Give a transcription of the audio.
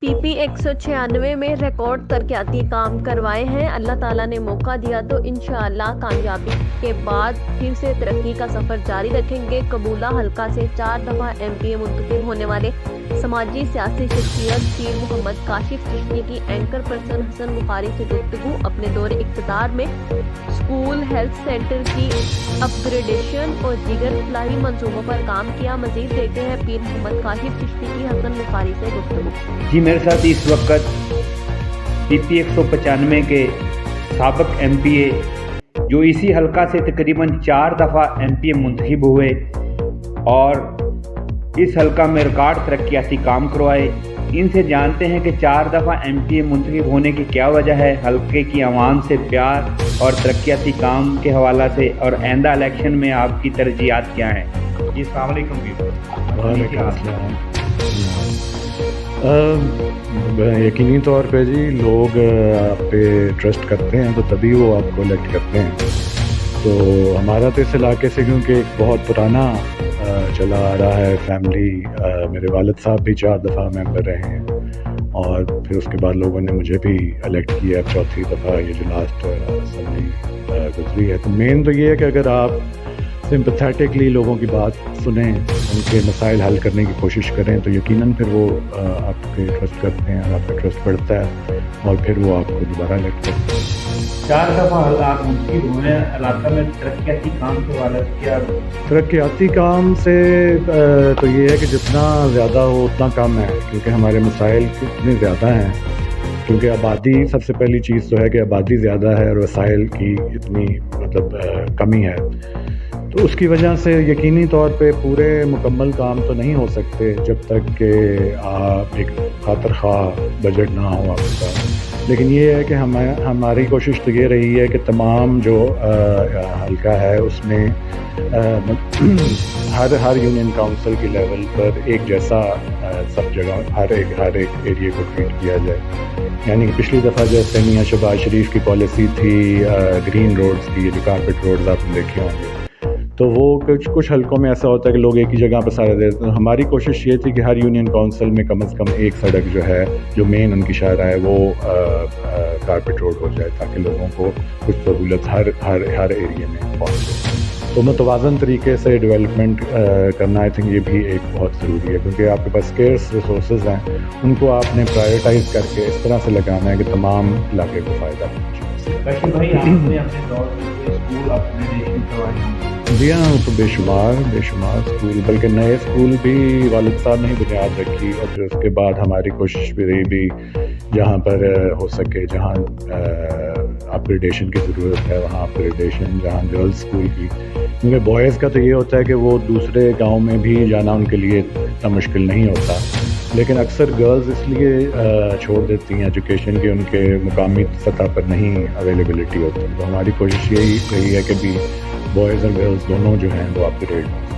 PP 196 میں record ترقیاتی کام کروائے ہیں۔ اللہ تعالیٰ نے موقع دیا تو انشاءاللہ کامیابی کے بعد پھر سے ترقی کا سفر جاری رکھیں گے۔ قبولہ حلقہ سے 4 دفعہ MP منتخب ہونے والے سماجی سیاسی شخصیت پیر محمد کاشف چشتی کی اینکر پرسن حسن بخاری سے گفتگو۔ اپنے دور اقتدار میں اسکول، ہیلتھ سینٹر کی اپ گریڈیشن اور دیگر فلاحی منصوبوں پر کام کیا۔ مزید دیکھتے ہیں پیر محمد کاشف چشتی کی حسن بخاری سے گفتگو۔ جی میرے ساتھ اس وقت PP 195 کے سابق MP جو اسی حلقہ سے تقریباً 4 دفعہ MP منتخب ہوئے اور اس حلقہ میں ریکارڈ ترقیاتی کام کروائے، ان سے جانتے ہیں کہ 4 دفعہ MP منتخب ہونے کی کیا وجہ ہے، حلقے کی عوام سے پیار اور ترقیاتی کام کے حوالہ سے، اور آئندہ الیکشن میں آپ کی ترجیحات کیا ہیں؟ جی السلام علیکم۔ وعلیکم السلام۔ یقینی طور پہ جی لوگ آپ پہ ٹرسٹ کرتے ہیں تو تبھی وہ آپ کو الیکٹ کرتے ہیں۔ تو ہمارا تو اس علاقے سے کیونکہ ایک بہت پرانا چلا آ رہا ہے فیملی، میرے والد صاحب بھی 4 دفعہ ممبر رہے ہیں اور پھر اس کے بعد لوگوں نے مجھے بھی الیکٹ کیا اب 4تھی دفعہ یہ جو لاسٹ اسمبلی گزری ہے۔ تو مین تو یہ ہے کہ اگر آپ سمپتھیٹکلی لوگوں کی بات سنیں، ان کے مسائل حل کرنے کی کوشش کریں تو یقیناً پھر وہ آپ پہ ٹرسٹ کرتے ہیں اور آپ پہ ٹرسٹ بڑھتا ہے اور پھر وہ آپ کو دوبارہ الیکٹ کرتے ہیں۔ 4 دفعہ آپ منتخب ہوئے ہیں، علاقہ میں ترقیاتی کام کے حوالے سے کیا؟ ترقیاتی کام سے تو یہ ہے کہ جتنا زیادہ ہو اتنا کم ہے، کیونکہ ہمارے مسائل اتنے زیادہ ہیں، کیونکہ آبادی سب سے پہلی چیز تو ہے کہ آبادی زیادہ ہے اور وسائل کی اتنی کمی ہے، تو اس کی وجہ سے یقینی طور پہ پورے مکمل کام تو نہیں ہو سکتے جب تک کہ آپ ایک خاطر خواہ بجٹ نہ ہو آپ کا۔ لیکن یہ ہے کہ ہماری کوشش تو یہ رہی ہے کہ تمام جو حلقہ ہے اس میں ہر یونین کاؤنسل کی لیول پر ایک جیسا سب جگہ ہر ایک ایریے کو ٹریٹ کیا جائے۔ یعنی کہ پچھلی دفعہ جیسے میاں شہباز شریف کی پالیسی تھی گرین روڈز کی، جو کارپیٹ روڈز آپ نے دیکھے ہوں گے، تو وہ کچھ حلقوں میں ایسا ہوتا ہے کہ لوگ ایک ہی جگہ پہ سارا دیتے ہیں۔ ہماری کوشش یہ تھی کہ ہر یونین کاؤنسل میں کم از کم ایک سڑک جو ہے جو مین ان کی شاہراہ ہے وہ کارپیٹ روڈ ہو جائے تاکہ لوگوں کو کچھ سہولت ہر ایریے میں پہنچے۔ تو متوازن طریقے سے ڈیولپمنٹ کرنا آئی تھنک یہ بھی ایک بہت ضروری ہے، کیونکہ آپ کے پاس اسکیئرس ریسورسز ہیں، ان کو آپ نے پرائیورٹائز کر کے اس طرح سے لگانا ہے کہ تمام علاقے کو فائدہ پہنچے۔ کاشف بھائی، آپ نے اپنے دور میں اسکول اپگریڈیشن کروائے؟ جی ہاں، تو بے شمار اسکول، بلکہ نئے اسکول بھی والد صاحب نے ہی بنیاد رکھی، اور پھر اس کے بعد ہماری کوشش بھی رہی بھی جہاں پر ہو سکے، جہاں اپگریڈیشن کی ضرورت ہے وہاں اپگریڈیشن، جہاں گرلز اسکول کی، کیونکہ بوائز کا تو یہ ہوتا ہے کہ وہ دوسرے گاؤں میں بھی جانا ان کے لیے اتنا مشکل نہیں ہوتا، لیکن اکثر گرلز اس لیے چھوڑ دیتی ہیں ایجوکیشن کی، ان کے مقامی سطح پر نہیں اویلیبلٹی ہوتی۔ تو ہماری کوشش یہی رہی ہے کہ بھی بوائز اور گرلز دونوں جو ہیں وہ اپ ٹو ڈیٹ ہوں۔